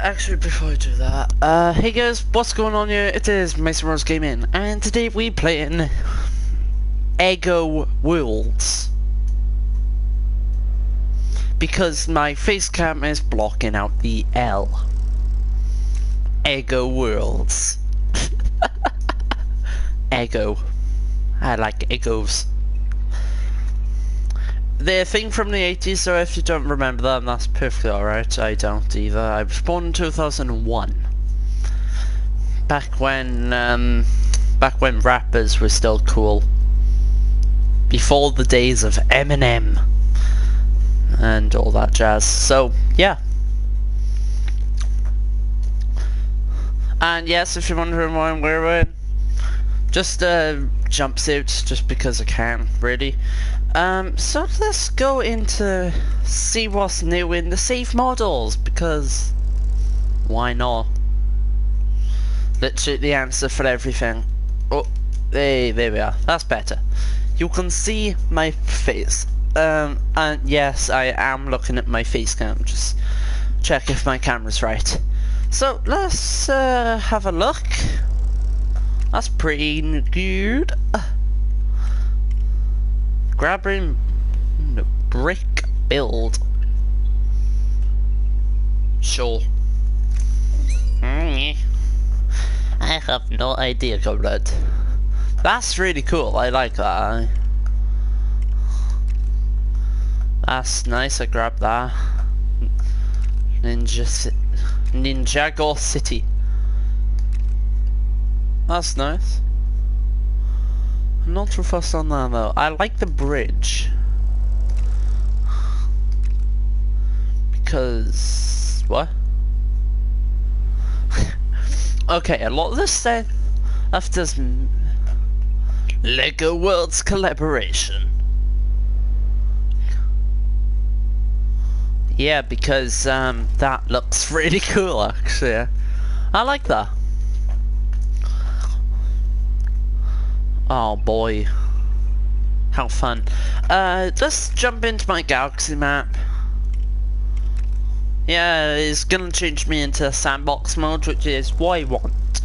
actually, before I do that, hey guys, what's going on here? It is Mason Rose Gaming, and today we playing Ego Worlds. Because my face cam is blocking out the L. Ego Worlds. Ego. I like Egos. They're a thing from the 80s, so if you don't remember them, that's perfectly alright. I don't either. I was born in 2001. Back when rappers were still cool. Before the days of Eminem and all that jazz. So, yeah. And yes, if you're wondering why I'm wearing just a jumpsuit, just because I can, really. So let's go into see what's new in the save models, because why not? Literally the answer for everything. Oh, there we are. That's better. You can see my face. And yes, I am looking at my face cam. Just check if my camera's right. So let's have a look. That's pretty good. Grabbing brick build. Sure. I have no idea, comrade. That's really cool. I like that. That's nice. I grabbed that. Ninjago City. That's nice. I'm not too fussed on that though. I like the bridge. Because... what? Okay, a lot of this stuff does Lego Worlds collaboration. Yeah, because that looks really cool actually. I like that. Oh boy, how fun. Let's jump into my galaxy map. Yeah, it's gonna change me into sandbox mode, which is what I want.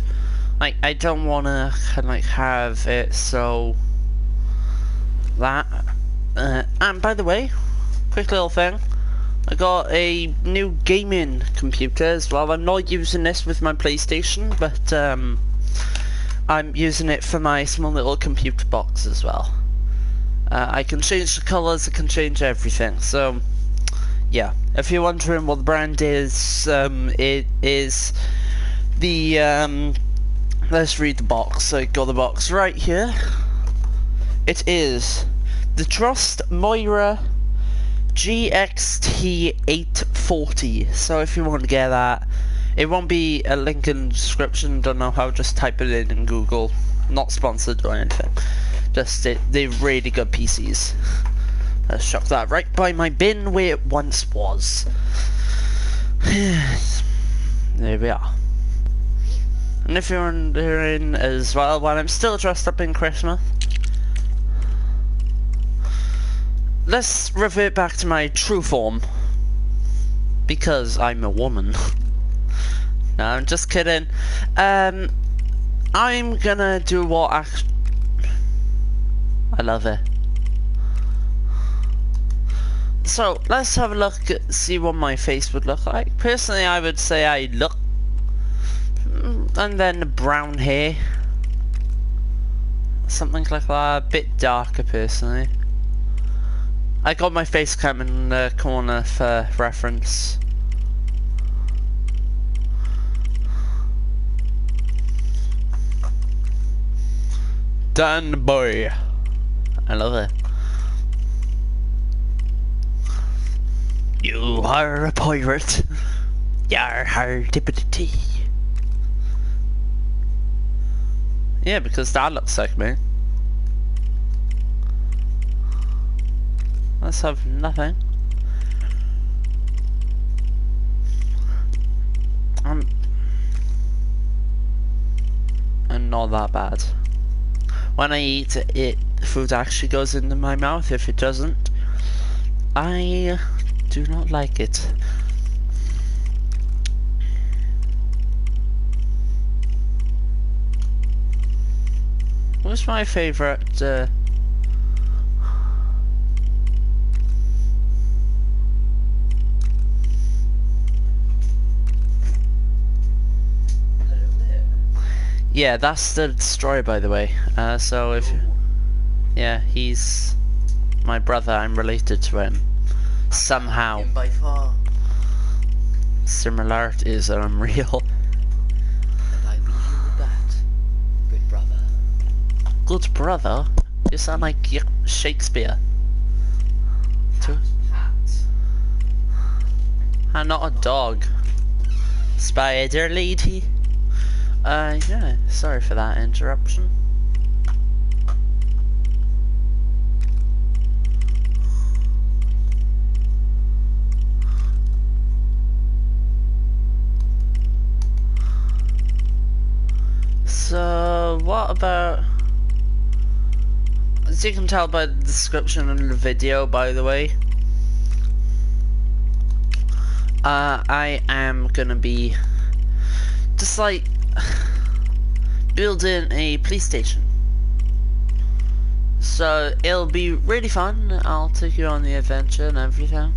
Like, I don't wanna like have it so that. And by the way, quick little thing, I got a new gaming computer as well. I'm not using this with my PlayStation, but I'm using it for my small little computer box as well. I can change the colours, I can change everything. So, yeah. If you're wondering what the brand is, it is the, let's read the box. I got the box right here. It is the Trust Moira GXT840. So if you want to get that, it won't be a link in the description. Don't know how, just type it in Google. Not sponsored or anything. Just they're really good PCs. Let's chuck that right by my bin where it once was. There we are. And if you're wondering as well, while I'm still dressed up in Christmas, let's revert back to my true form. Because I'm a woman. No, I'm just kidding. I'm gonna do what I love it. So let's have a look at see what my face would look like. Personally, I would say I look, and then the brown hair, something like that, a bit darker personally. I got my face cam in the corner for reference. Done, boy. I love it. You are a pirate. Yar har tippity. Yeah, because that looks like me. Let's have nothing. And not that bad. When I eat it, the food actually goes into my mouth. If it doesn't, I do not like it. What's my favourite? Yeah, that's the story, by the way. So if, yeah, he's my brother. I'm related to him somehow. By far. Similarities are unreal. And I leave you with that, good brother. Good brother? You sound like Shakespeare. Hat. I'm not a dog. Spider lady. Yeah, sorry for that interruption. So, what about... As you can tell by the description in the video, by the way, I am gonna be just like building a police station. So it'll be really fun. I'll take you on the adventure and everything.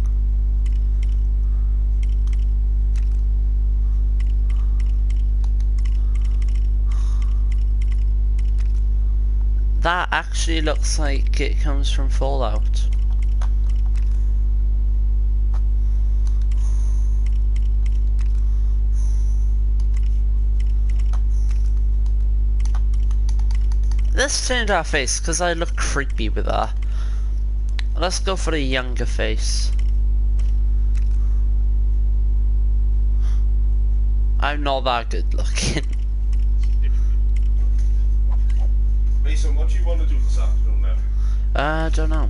That actually looks like it comes from Fallout. Let's change our face, because I look creepy with that. Let's go for a younger face. I'm not that good looking. Mason, what do you want to do this afternoon then? I don't know.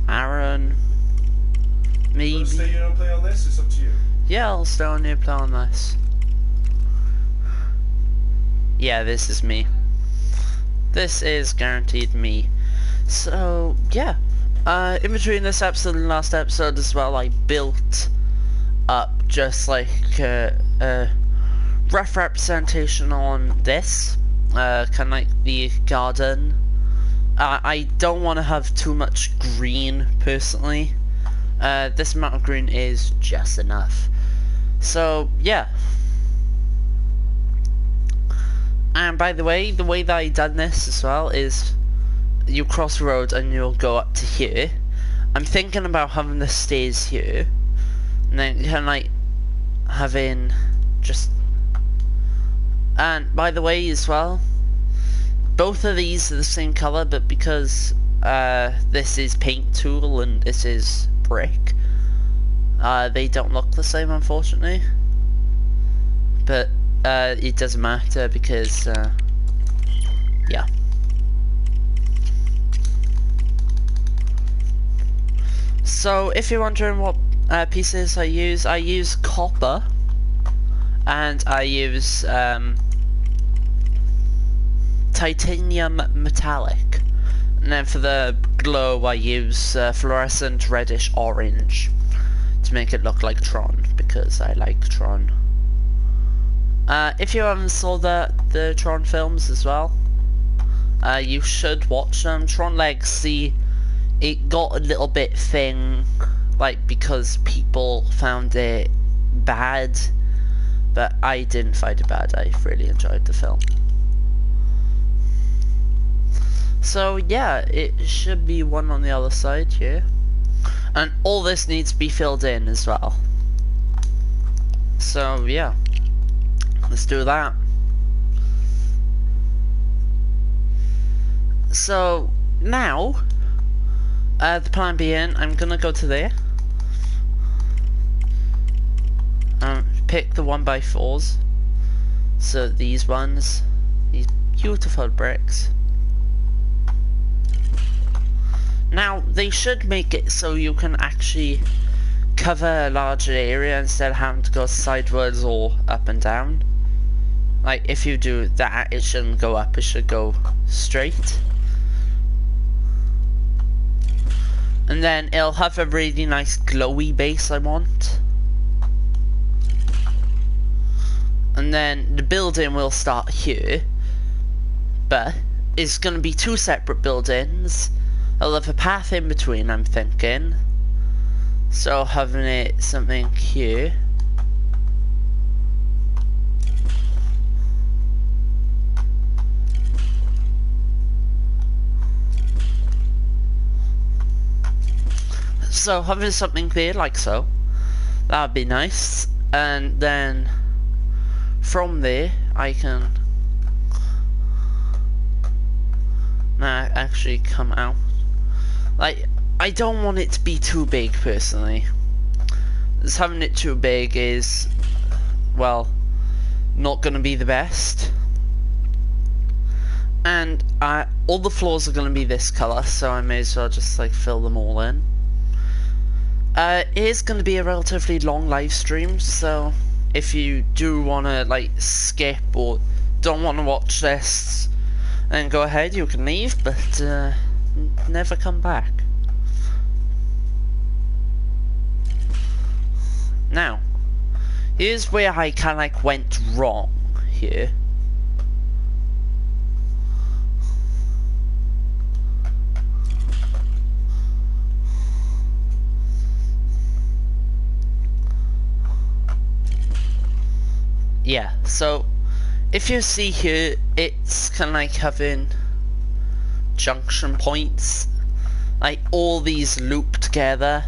Aaron. You Maybe. want to stay here and play on this? It's up to you. Yeah, I'll stay on here play on this. Yeah, this is me. This is guaranteed me. So, yeah. In between this episode and last episode as well, I built up just like a rough representation on this. Kind of like the garden. I don't want to have too much green, personally. This amount of green is just enough. So, yeah. And by the way that I done this as well is you cross the road and you'll go up to here. I'm thinking about having the stairs here, and then kind of like having just. And by the way as well, both of these are the same color, but because this is paint tool and this is brick, they don't look the same, unfortunately. But it doesn't matter because yeah. So if you're wondering what pieces I use copper, and I use titanium metallic, and then for the glow I use fluorescent reddish orange to make it look like Tron, because I like Tron. If you haven't saw the Tron films as well, you should watch them. Tron Legacy, it got a little bit thing, like, because people found it bad, but I didn't find it bad. I really enjoyed the film. So yeah, it should be one on the other side here, and all this needs to be filled in as well. So yeah, let's do that. So now, the plan being, I'm gonna go to there, pick the 1x4s, so these ones, these beautiful bricks. Now they should make it so you can actually cover a larger area instead of having to go sideways or up and down. Like if you do that, it shouldn't go up, it should go straight. And then it'll have a really nice glowy base I want. And and then the building will start here, but it's going to be two separate buildings. I'll have a path in between, I'm thinking. So having it something here. So having something there like so, that would be nice. And then from there I can actually come out. Like, I don't want it to be too big personally. Just having it too big is, well, not gonna be the best. And all the floors are gonna be this colour, so I may as well just like fill them all in. It is going to be a relatively long live stream, so if you do want to like skip or don't want to watch this, then go ahead, you can leave, but never come back. Now, here's where I kind of like went wrong here. Yeah, so if you see here, it's kind of like having junction points, like all these loop together,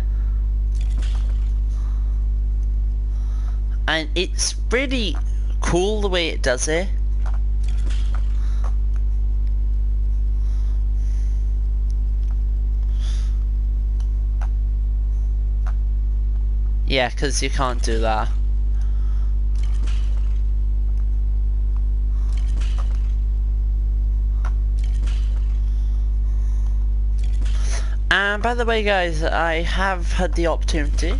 and it's really cool the way it does it. Yeah, because you can't do that. And by the way guys, I have had the opportunity,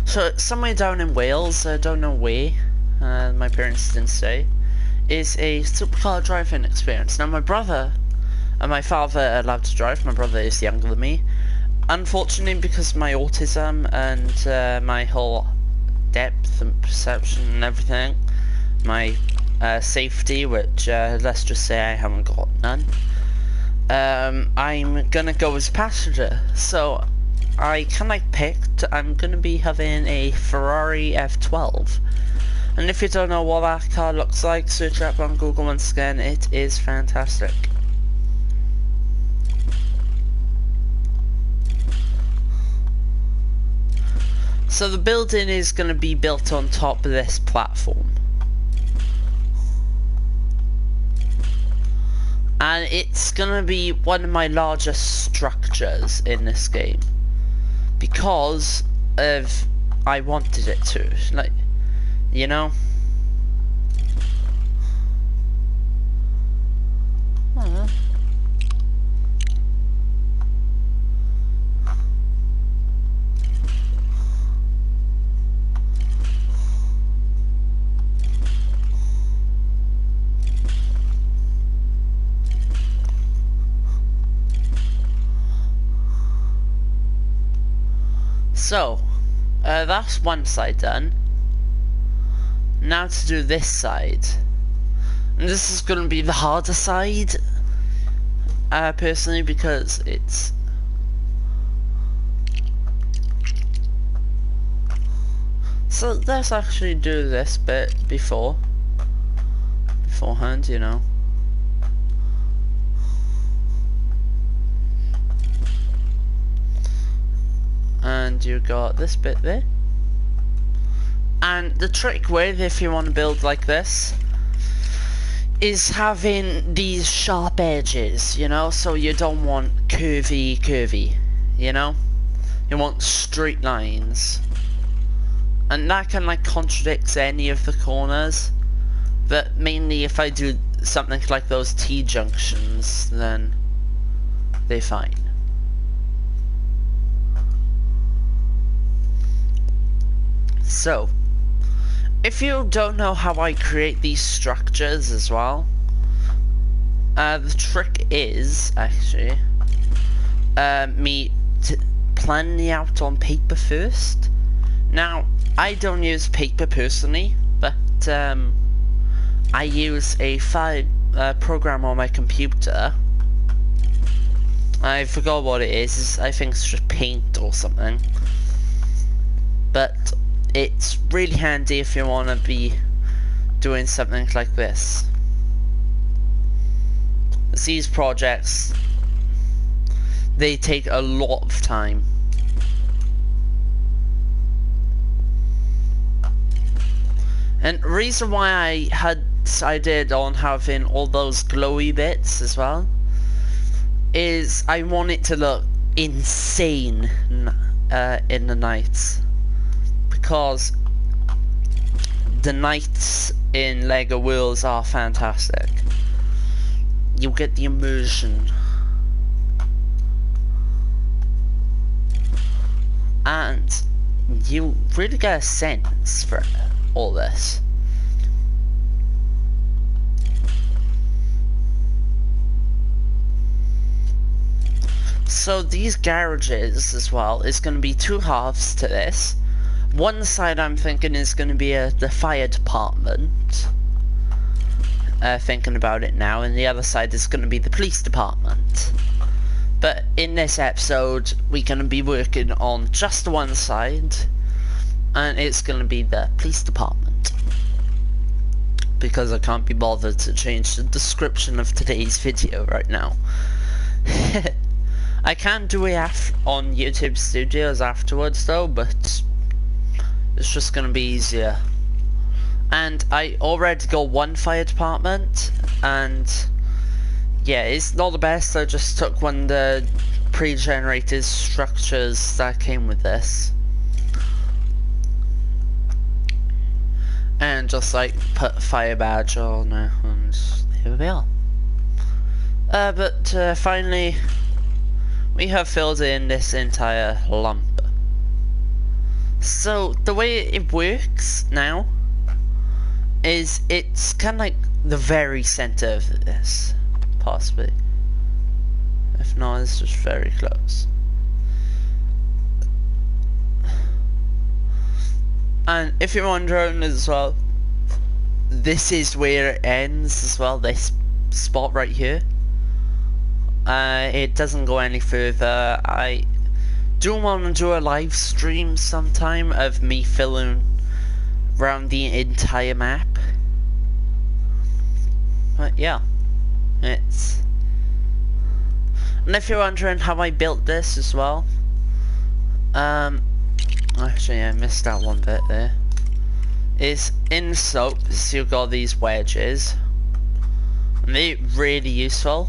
so somewhere down in Wales, I don't know where, my parents didn't say, is a supercar driving experience. Now my brother and my father are allowed to drive. My brother is younger than me. Unfortunately, because of my autism and my whole depth and perception and everything, my safety, which let's just say I haven't got none, I'm gonna go as a passenger. So I kinda like picked, I'm gonna be having a Ferrari F12. And if you don't know what that car looks like, search it up on Google once again, it is fantastic. So the building is gonna be built on top of this platform. And it's gonna be one of my largest structures in this game, because of I wanted it to, like, you know. So, that's one side done. Now to do this side. And this is going to be the harder side, personally, because it's... So let's actually do this bit beforehand, you know. And you got this bit there. And the trick with, if you want to build like this, is having these sharp edges, you know, so you don't want curvy, you know, you want straight lines. And that can like contradicts any of the corners, but mainly if I do something like those T-junctions, then they're fine. So, if you don't know how I create these structures as well, the trick is actually me planning out on paper first. Now, I don't use paper personally, but I use a program on my computer. I forgot what it is. I think it's just Paint or something. But it's really handy if you want to be doing something like this. These projects, they take a lot of time. And the reason why I decided on having all those glowy bits as well is I want it to look insane in the nights, because the nights in LEGO Worlds are fantastic. You get the immersion, and you really get a sense for all this. So these garages as well is going to be two halves to this. One side I'm thinking is going to be the fire department, thinking about it now, and the other side is going to be the police department. But in this episode we're going to be working on just one side, and it's going to be the police department, because I can't be bothered to change the description of today's video right now. I can do it on YouTube Studios afterwards though, but it's just going to be easier. And I already got one fire department, and yeah, it's not the best. I just took one of the pre-generated structures that came with this and just like put a fire badge on it, and here we are. But finally we have filled in this entire lump. So the way it works now is it's kind of like the very center of this, possibly. If not, it's just very close. And if you're wondering as well, this is where it ends as well, this spot right here. It doesn't go any further. I do want to do a live stream sometime of me filling around the entire map. But yeah, it's... And if you're wondering how I built this as well, actually I missed out one bit there. Is in slopes you've got these wedges, and they're really useful.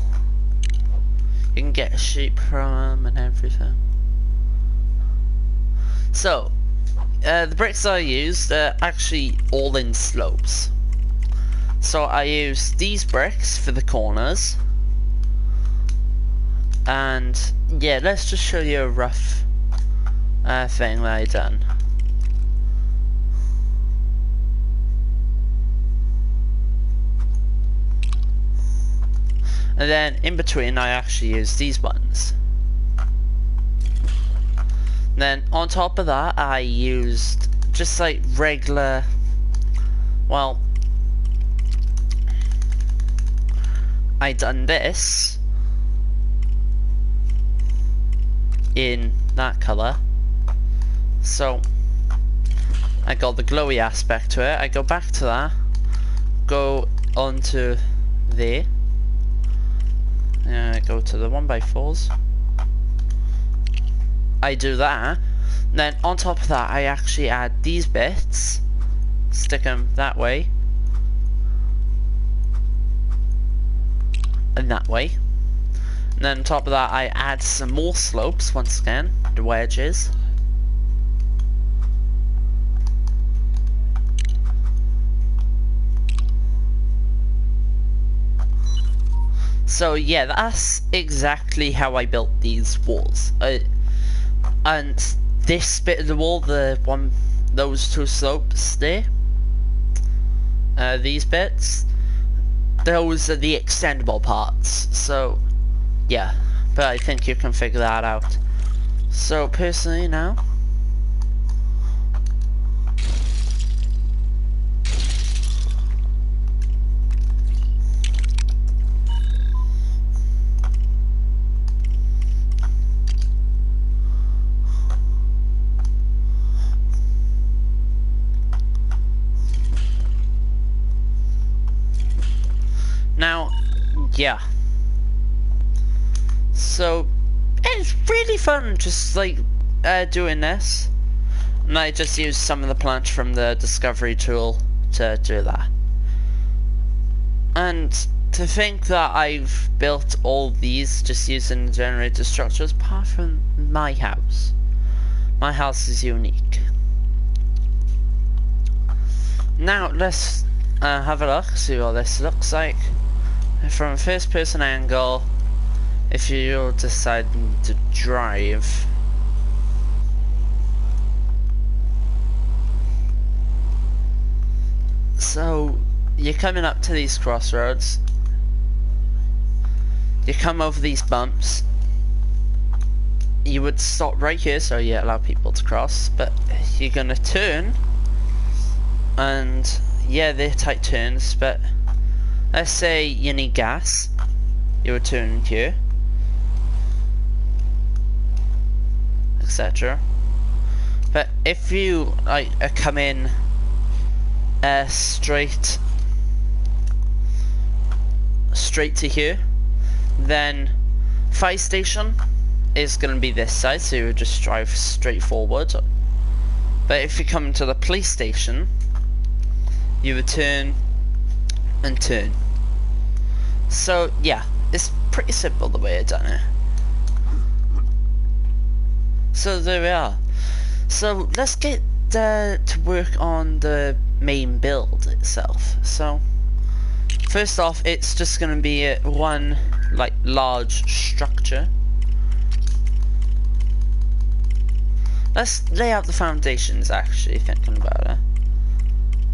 You can get sheep from them and everything. So, the bricks I used are actually all in slopes. So I used these bricks for the corners. And yeah, let's just show you a rough thing that I done. And then in between I actually used these ones. Then on top of that I used just like regular, well, I done this in that colour. So I got the glowy aspect to it. I go back to that, go onto there. Go to the 1x4s. I do that. Then on top of that, I actually add these bits, stick them that way and that way. And then on top of that, I add some more slopes once again, the wedges. So yeah, that's exactly how I built these walls. And this bit of the wall, those two slopes there, these bits, those are the extendable parts. So yeah, but I think you can figure that out. So personally now, yeah. So it's really fun just like doing this. And I just used some of the plants from the discovery tool to do that. And to think that I've built all these just using generator structures, apart from my house. My house is unique. Now let's have a look, see what this looks like. From a first person angle, if you're deciding to drive. So you're coming up to these crossroads. You come over these bumps. You would stop right here so you allow people to cross, but you're gonna turn, and yeah, they're tight turns, but let's say you need gas, you would turn here, etc. But if you like come in straight to here, then fire station is going to be this side, so you would just drive straight forward. But if you come to the police station, you would turn and turn. So yeah, it's pretty simple the way I've done it. So there we are. So let's get to work on the main build itself. So first off, it's just going to be one like large structure. Let's lay out the foundations, actually, thinking about it.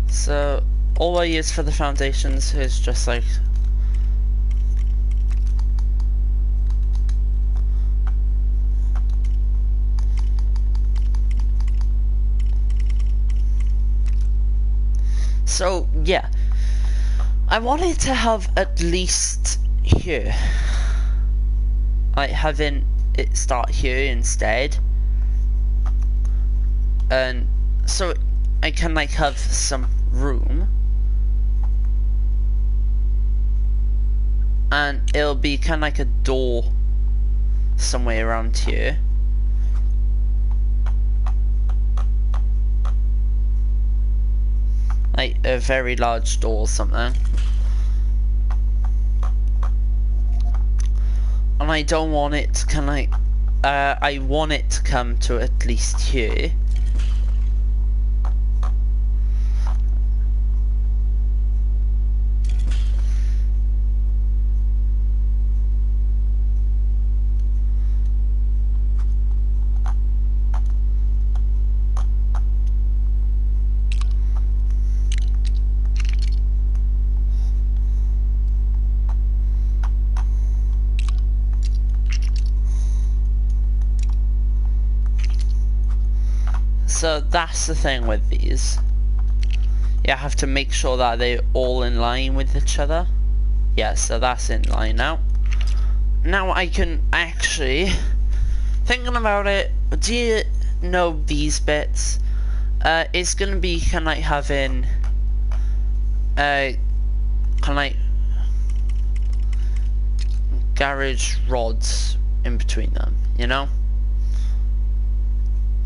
So all I use for the foundations is just like so yeah, I wanted to have at least here, like having it start here instead, and so I can like have some room, and it'll be kind of like a door somewhere around here. Like a very large door or something. And I don't want it to kind of like, I want it to come to at least here. So that's the thing with these. You have to make sure that they're all in line with each other. Yeah, so that's in line now. Now I can actually, thinking about it, do you know these bits? It's gonna be kind of like having, kind of like garage rods in between them, you know?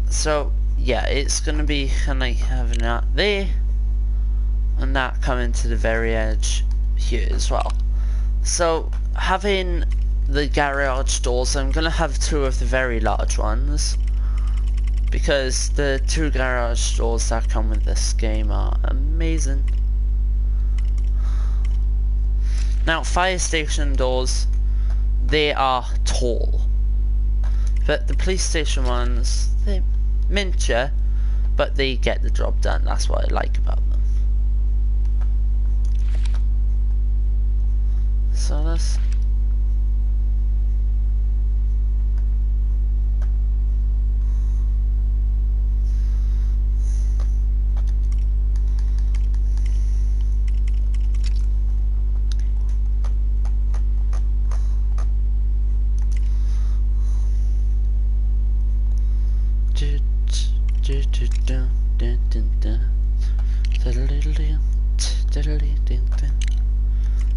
So yeah, it's gonna be kind of like having that there, and that coming to the very edge here as well. So having the garage doors, I'm gonna have two of the very large ones, because the two garage doors that come with this game are amazing. Now fire station doors, they are tall, but the police station ones, they're miniature, but they get the job done. That's what I like about them. So let's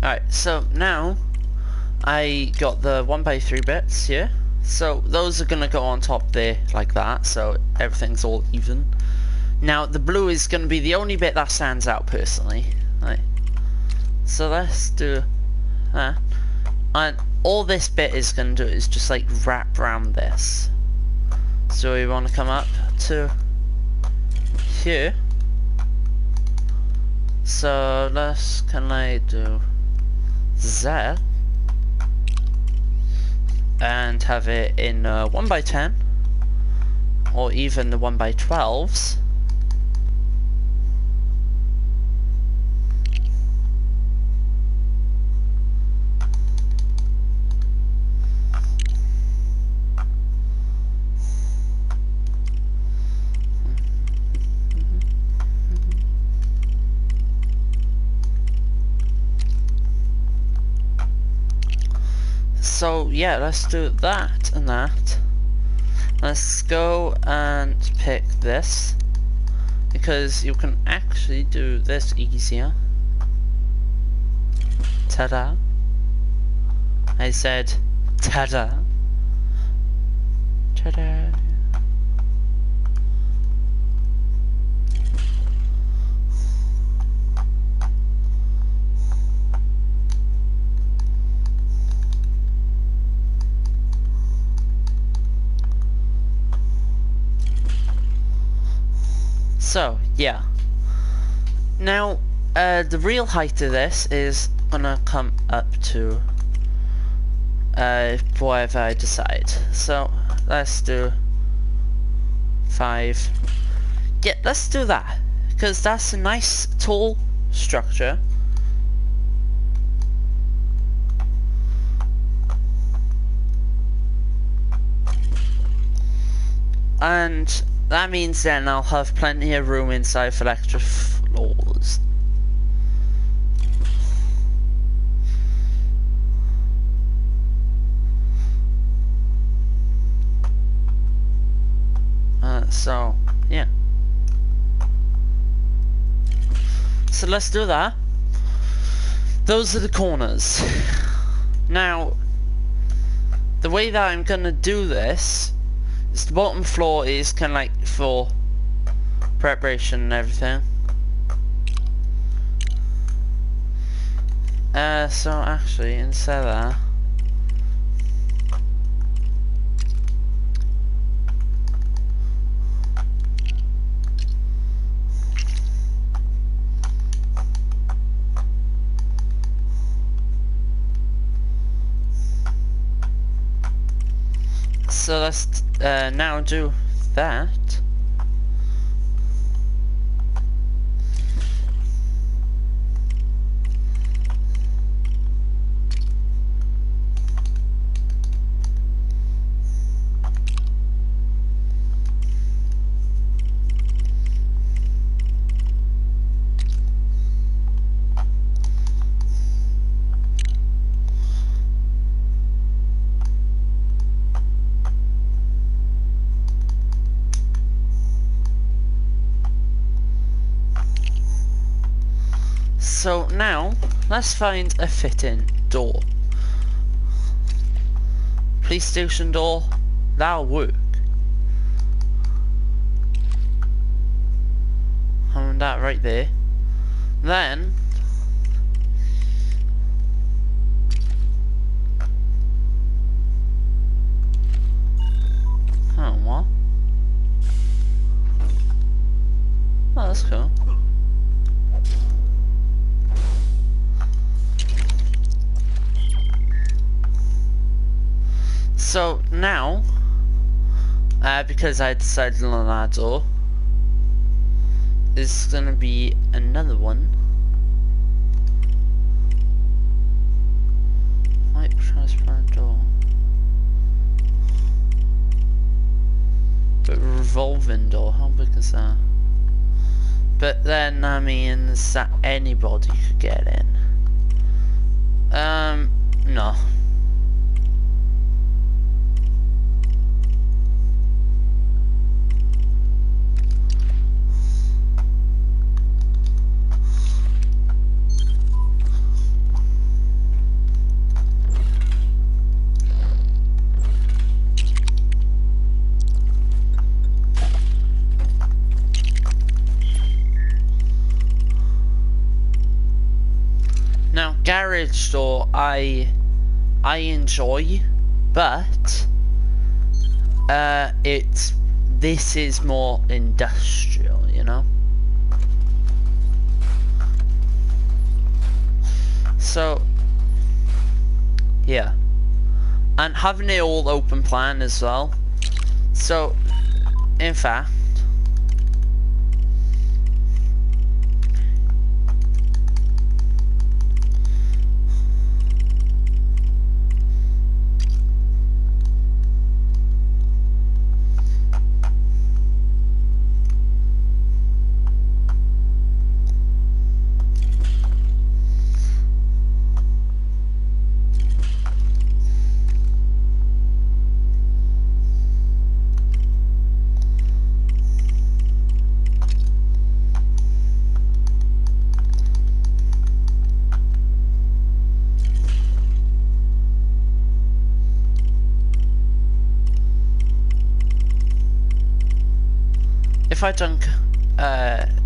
alright, so now I got the 1x3 bits here. So those are gonna go on top there like that, so everything's all even. Now the blue is gonna be the only bit that stands out personally. Right. So let's do that. And all this bit is gonna do is just like wrap around this. So we wanna come up to here. So let's do that and have it in 1x10 or even the 1x12s. So yeah, let's do that and that. Let's go and pick this, because you can actually do this easier. Ta-da. I said ta-da. Ta-da. So, yeah. Now, the real height of this is gonna come up to whatever I decide. So, let's do 5. Yeah, let's do that, because that's a nice tall structure. And that means then I'll have plenty of room inside for extra floors. So, yeah. So let's do that. Those are the corners. Now, the way that I'm gonna do this is the bottom floor is kind of like for preparation and everything. So actually, instead of that, so let's now do that. So now, let's find a fit-in door. Police station door, that'll work. And that right there. Then, oh, what? Oh, that's cool. So now, because I decided on that door, is gonna be another one. White transparent door, but revolving door. How big is that? But then that means that anybody could get in. No. garage door I enjoy, but this is more industrial, you know. So yeah, and having it all open plan as well. So in fact,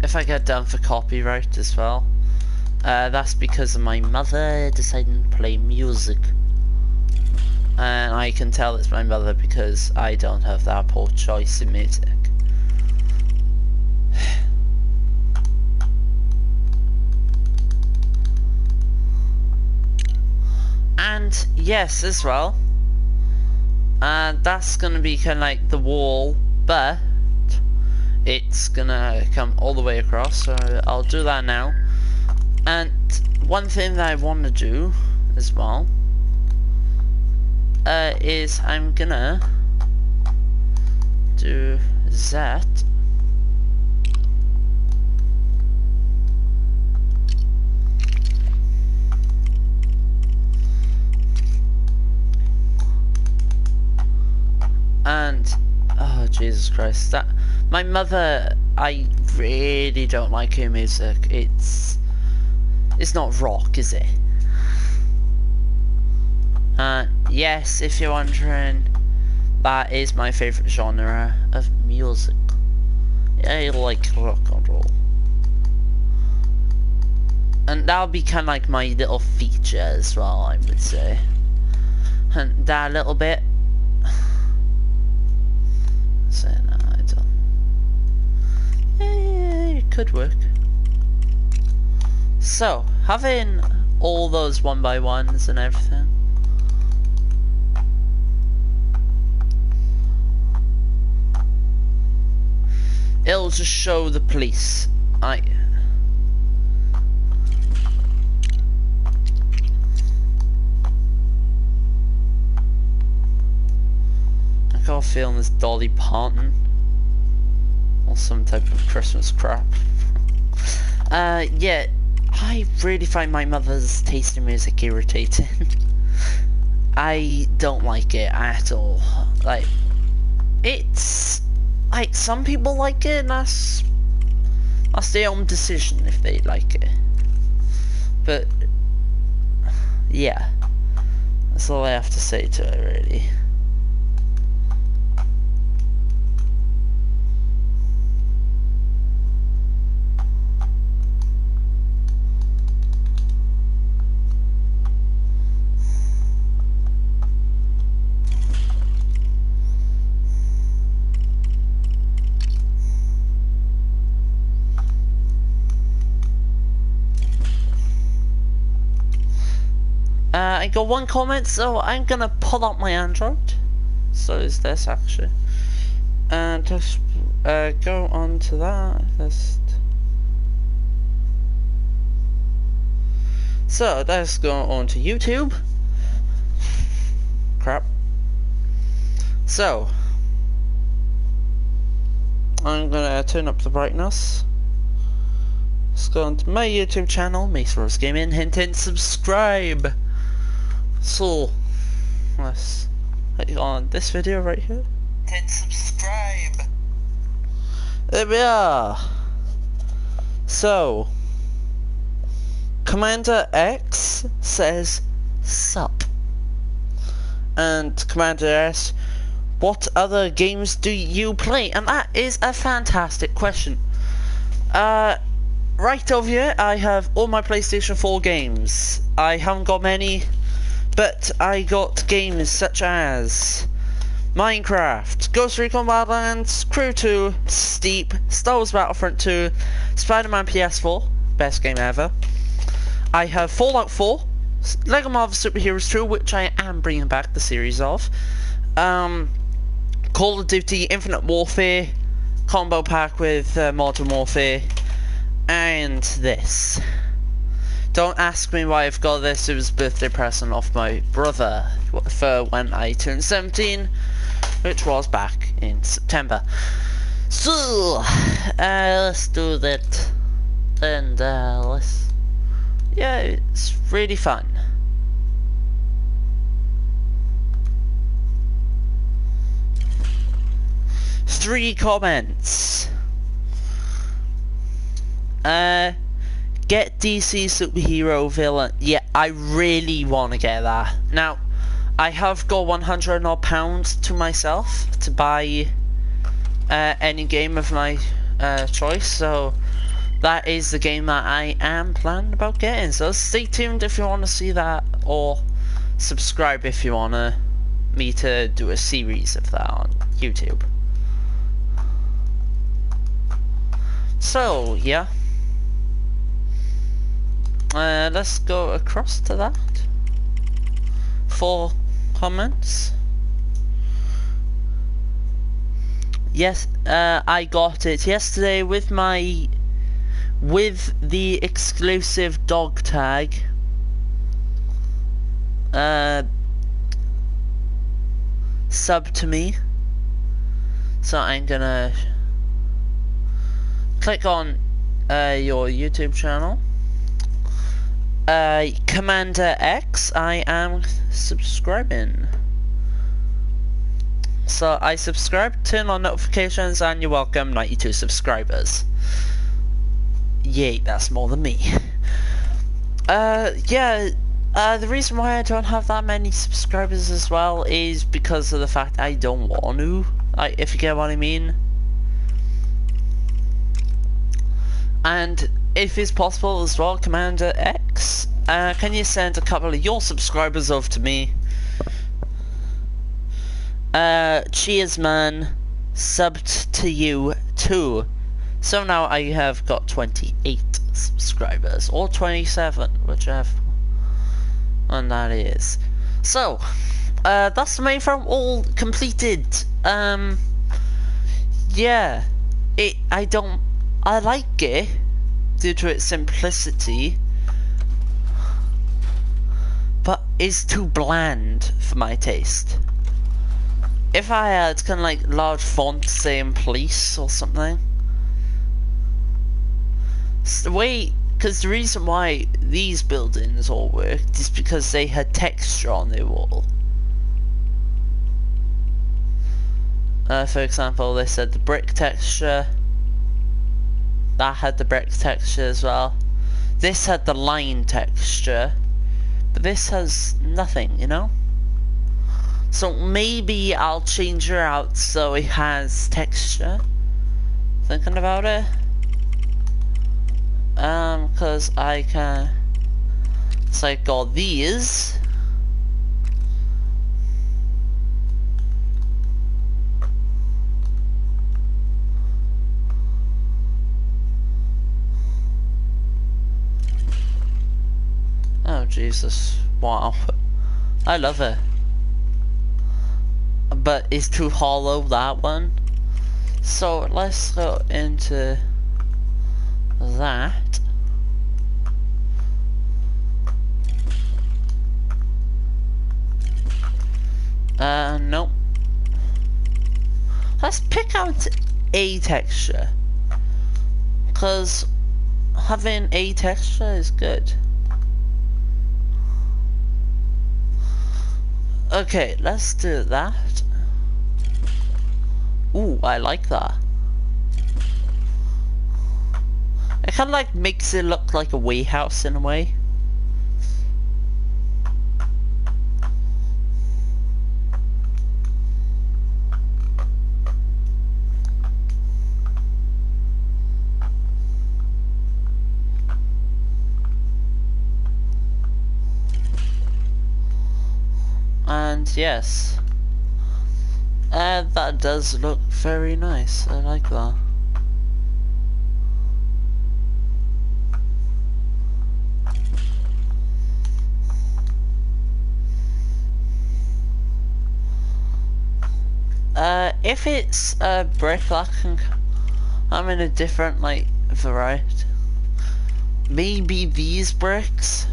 if I get done for copyright as well, that's because of my mother deciding to play music, and I can tell it's my mother because I don't have that poor choice in music. And yes, as well, that's gonna be kind of like the wall, but it's gonna come all the way across, so I'll do that now. And one thing that I want to do as well is I'm gonna do that. And oh Jesus Christ, that my mother, I really don't like her music. It's not rock, is it? Yes, if you're wondering, that is my favourite genre of music. I like rock and roll. And that'll be kind of like my little feature as well, I would say. And that little bit. So no, I don't. Yeah, it could work. So, having all those 1x1s and everything. It'll just show the police. I got a feeling there's Dolly Parton or some type of Christmas crap. Yeah, I really find my mother's taste in music irritating. I don't like it at all. Like, it's like some people like it, and that's their own decision if they like it. But yeah, that's all I have to say to it, really. I got one comment, so I'm gonna pull out my Android. So is this actually, and just go on to that. So let's go on to YouTube. Crap. So I'm gonna turn up the brightness. Let's go on to my YouTube channel, Mason Gaming. Hint, hint, subscribe. So let's click on this video right here. Hit subscribe. There we are. So Commander X says sup, and Commander S, what other games do you play? And that is a fantastic question. right over here, I have all my PlayStation 4 games. I haven't got many, but I got games such as Minecraft, Ghost Recon Wildlands, Crew 2, Steep, Star Wars Battlefront 2, Spider-Man PS4, best game ever. I have Fallout 4, Lego Marvel Super Heroes 2, which I am bringing back the series of, Call of Duty Infinite Warfare, combo pack with Modern Warfare, and this. Don't ask me why I've got this. It was a birthday present off my brother for when I turned 17, which was back in September. So, let's do that, and yeah, it's really fun. Three comments. Get DC superhero villain. Yeah, I really want to get that. Now, I have got £100 odd to myself to buy any game of my choice, so that is the game that I am planning about getting. So stay tuned if you want to see that, or subscribe if you want me to do a series of that on YouTube. So yeah, let's go across to that. 4 comments. Yes, I got it yesterday with the exclusive dog tag. Sub to me. So I'm gonna click on your YouTube channel. Commander X, I am subscribing. So I subscribe, turn on notifications, and you're welcome, 92 subscribers. Yay, that's more than me. Yeah, the reason why I don't have that many subscribers as well is because of the fact I don't want to, if you get what I mean. And if it's possible as well, Commander X, can you send a couple of your subscribers over to me? Cheers, man. Subbed to you too. So now I have got 28 subscribers, or 27, whichever one that is. So, that's the main front all completed. Yeah, I like it due to its simplicity, but it's too bland for my taste. If I had kind of like large font saying police or something, it's the way, because the reason why these buildings all worked is because they had texture on their wall. For example, they said the brick texture. That had the brick texture as well. This had the line texture, but this has nothing, you know? So maybe I'll change it out so it has texture. Thinking about it. Cause I can, so I got these. Oh Jesus, wow. I love it. But it's too hollow, that one. So let's go into that. Nope. Let's pick out a texture, cause having a texture is good. Okay, let's do that. Ooh, I like that. It kind of like makes it look like a warehouse in a way. And yes, that does look very nice. I like that. If it's a brick, that can come in a different like variety. Maybe these bricks,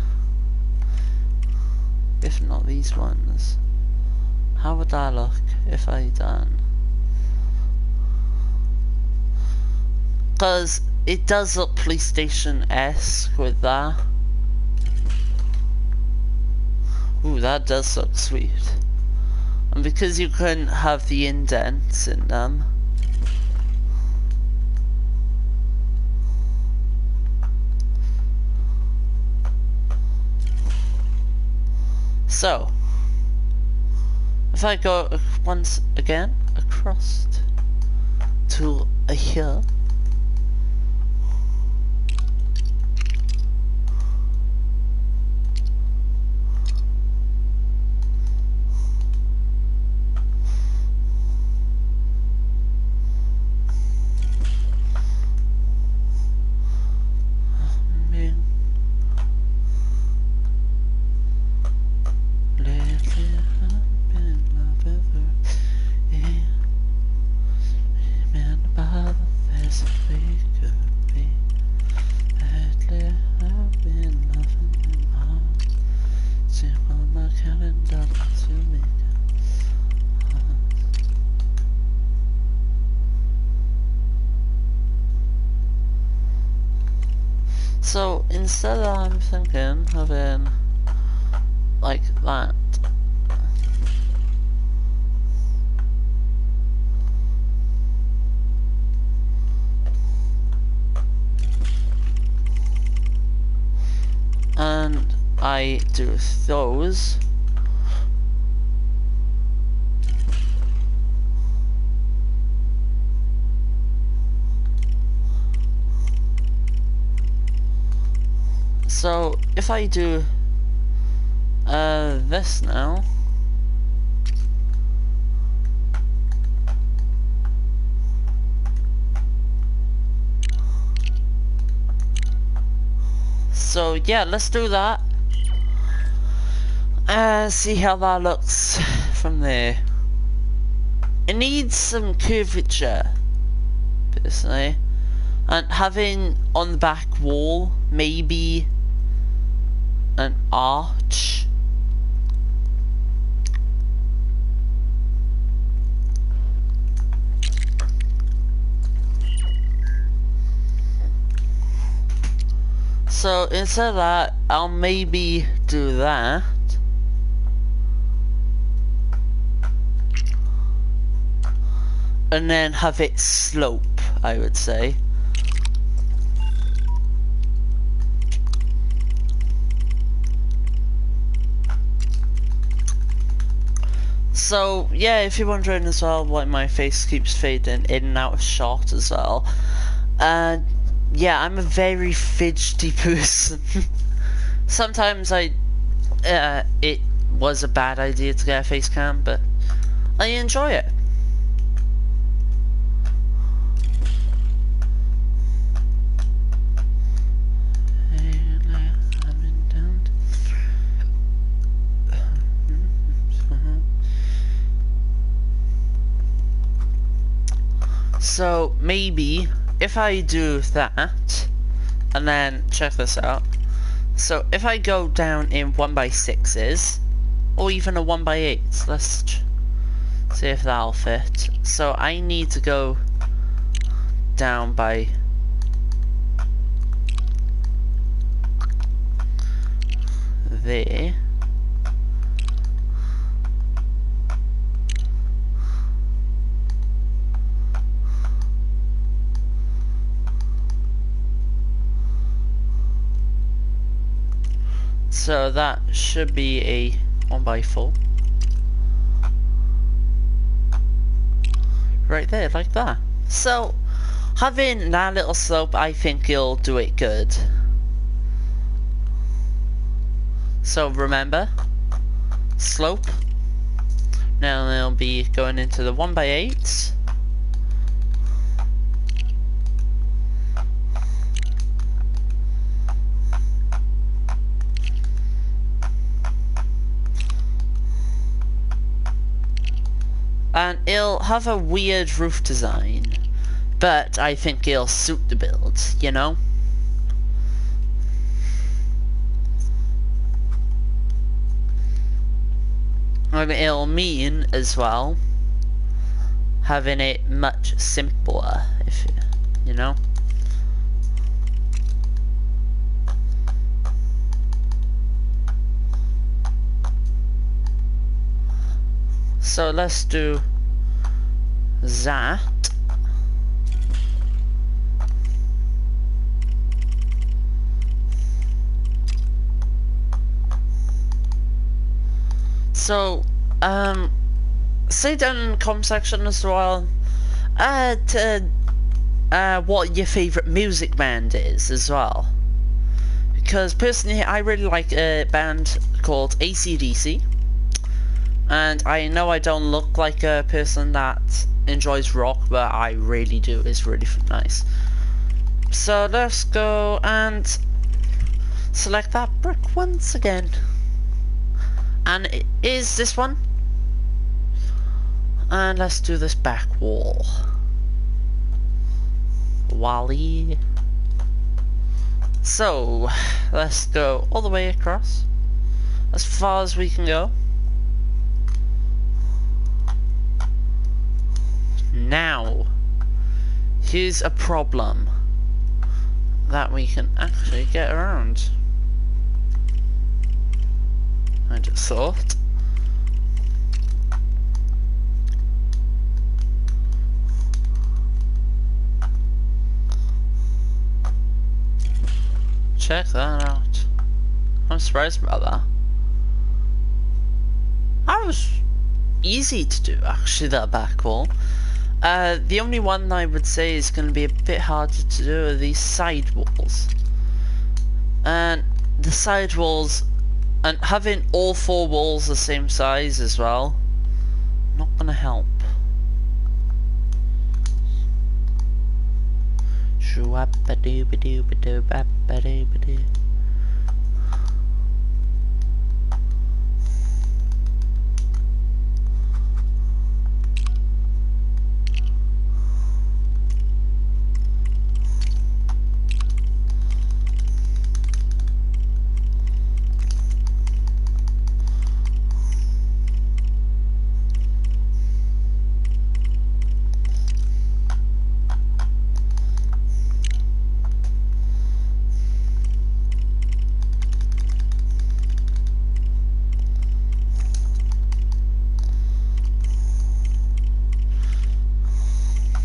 if not these ones. How would that look if I done? Cause it does look police station-esque with that. Ooh, that does look sweet. And because you couldn't have the indents in them, so if I go once again across to here, so instead I'm thinking of in like that. And I do those. So if I do this now, so yeah, let's do that. See how that looks from there. It needs some curvature, personally, and having on the back wall maybe an arch. So instead of that, I'll maybe do that. And then have it slope, I would say. So yeah, if you're wondering as well why my face keeps fading in and out of shot as well, yeah, I'm a very fidgety person. Sometimes it was a bad idea to get a face cam, but I enjoy it. So maybe if I do that, and then check this out. So if I go down in 1x6s, or even a 1x8, let's see if that'll fit. So I need to go down by there. So that should be a 1x4. Right there, like that. So, having that little slope, I think it'll do it good. So remember, slope, Now they'll be going into the 1x8s. And it'll have a weird roof design, but I think it'll suit the build, you know? And it'll mean, as well, having it much simpler, if you know? So let's do that. So, say down in the comment section as well, what your favourite music band is as well. Because personally, I really like a band called AC/DC. And I know I don't look like a person that enjoys rock, but I really do. It's really nice. So let's go and select that brick once again. And it is this one. And let's do this back wall. Wally. So, let's go all the way across. As far as we can go. Now, here's a problem that we can actually get around. I just thought. Check that out. I'm surprised about that. That was easy to do, actually, that back wall. The only one I would say is going to be a bit harder to do are these side walls. And the side walls, and having all four walls the same size as well, not going to help.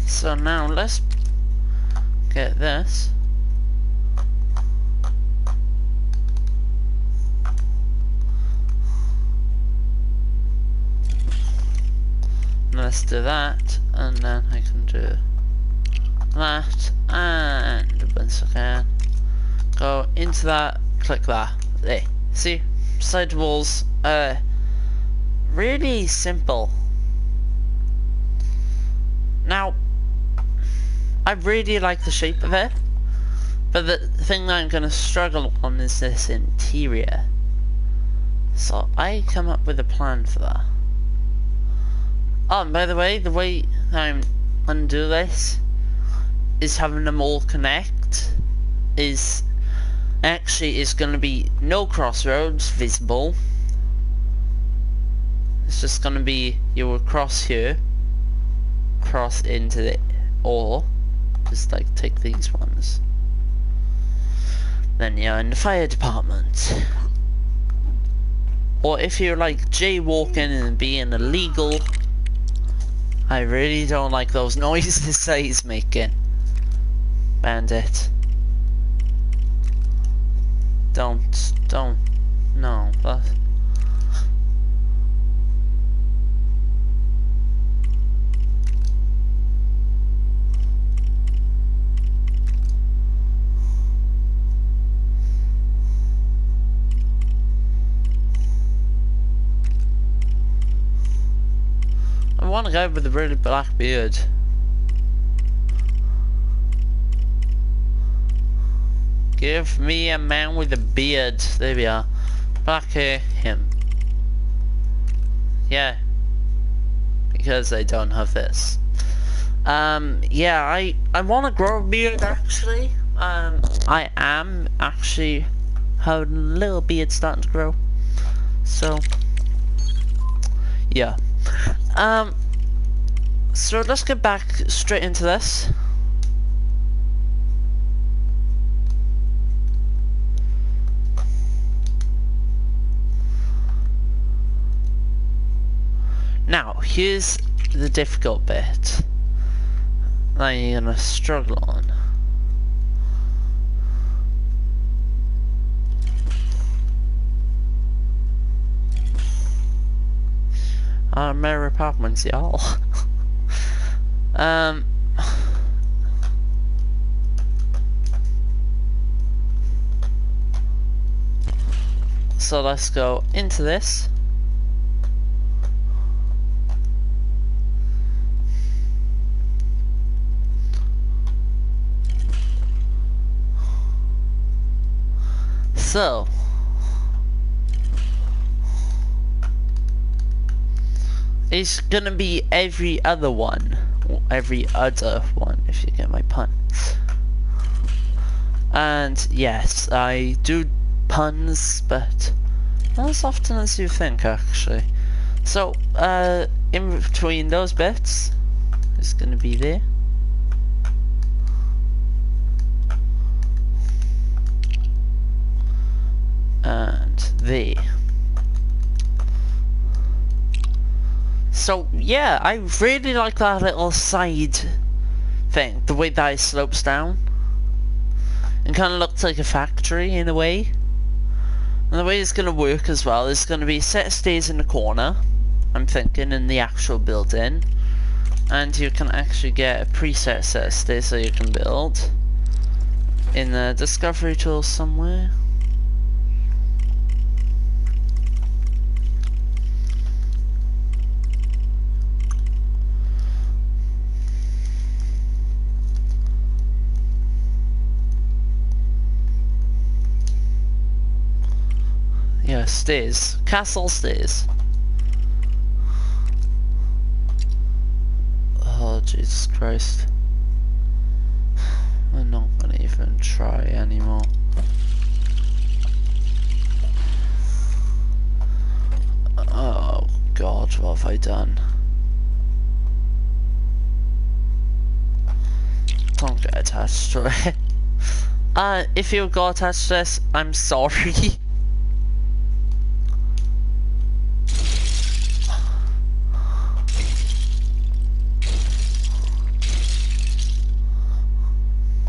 So now let's get this. Let's do that, and then I can do that, and once again, go into that, click that. There, see, side walls, really simple. Now, I really like the shape of it, but the thing that I'm going to struggle on is this interior. So I come up with a plan for that. Oh, and by the way that I'm undo this is having them all connect. Is going to be no crossroads visible. It's just going to be you will cross here, cross into the, or just like take these ones. Then you're in the fire department. Or if you're like jaywalking and being illegal. I really don't like those noises that he's making. Bandit. Don't, no. want a guy with a really black beard. Give me a man with a beard. There we are. Black hair, him. Yeah. Because I don't have this. Yeah, I want to grow a beard actually. I am actually having a little beard starting to grow. So, yeah. So let's get back straight into this. Now, here's the difficult bit that you're gonna struggle on. Merry apartments, y'all. So let's go into this. So, it's gonna be every other one, if you get my pun. And yes, I do puns, but not as often as you think, actually. So, in between those bits, it's gonna be there. And there. So yeah, I really like that little side thing, the way that it slopes down. It kind of looks like a factory in a way. And the way it's going to work as well is going to be set of stairs in the corner, I'm thinking, in the actual building. And you can actually get a preset set of stairs so you can build in the discovery tool somewhere. Yeah, stairs. Castle stairs. Oh, Jesus Christ. I'm not gonna even try anymore. Oh, God, what have I done? Don't get attached to it. If you got attached to this, I'm sorry.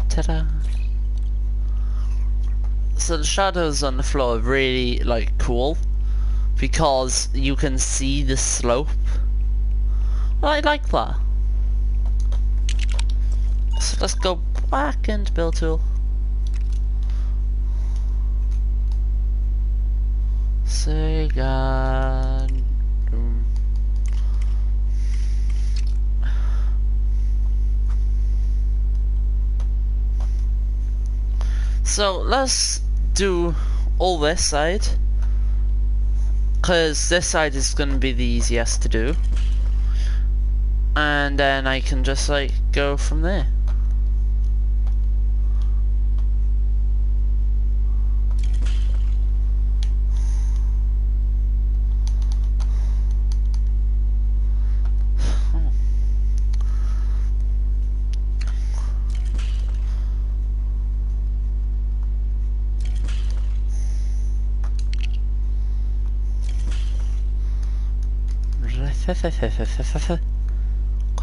Ta-da. So the shadows on the floor are really like cool because you can see the slope. I like that. So let's go back into build tool. Sega. So let's do all this side, because this side is going to be the easiest to do, and then I can just like go from there.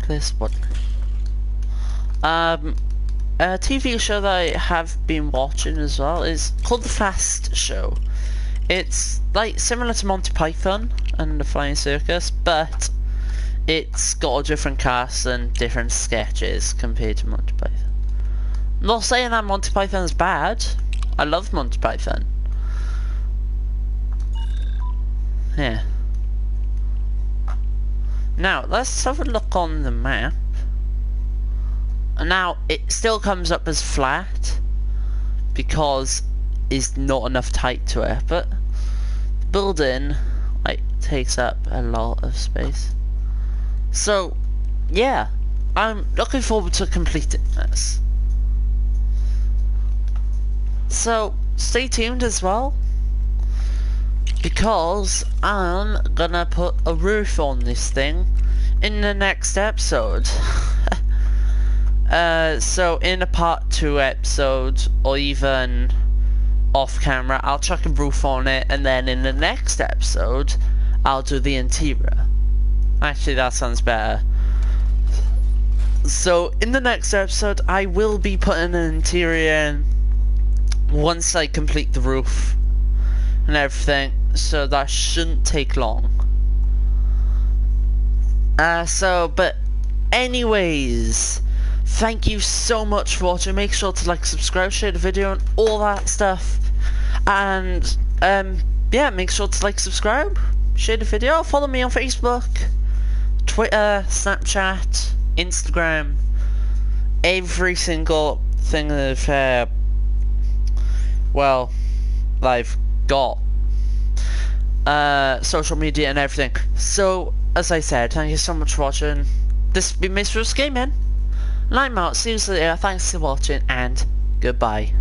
This one. A TV show that I have been watching as well is called The Fast Show. It's like similar to Monty Python and the Flying Circus, but it's got a different cast and different sketches compared to Monty Python. I'm not saying that Monty Python is bad. I love Monty Python. Yeah. Now, let's have a look on the map. And now, it still comes up as flat, because there's not enough height to it, but the building, like, takes up a lot of space. So, yeah, I'm looking forward to completing this. So, stay tuned as well, because I'm gonna put a roof on this thing in the next episode. So in a part 2 episode, or even off camera, I'll chuck a roof on it, and then in the next episode, I'll do the interior. Actually, that sounds better. So in the next episode, I will be putting an interior in once I complete the roof and everything, so that shouldn't take long. But anyways, thank you so much for watching. Make sure to like, subscribe, share the video, and all that stuff. And yeah, make sure to like, subscribe, share the video, follow me on Facebook, Twitter, Snapchat, Instagram, every single thing of well, I've got social media and everything. So as I said, thank you so much for watching. This has been Mr. Gaming, and I'm out. See you later. Thanks for watching, and goodbye.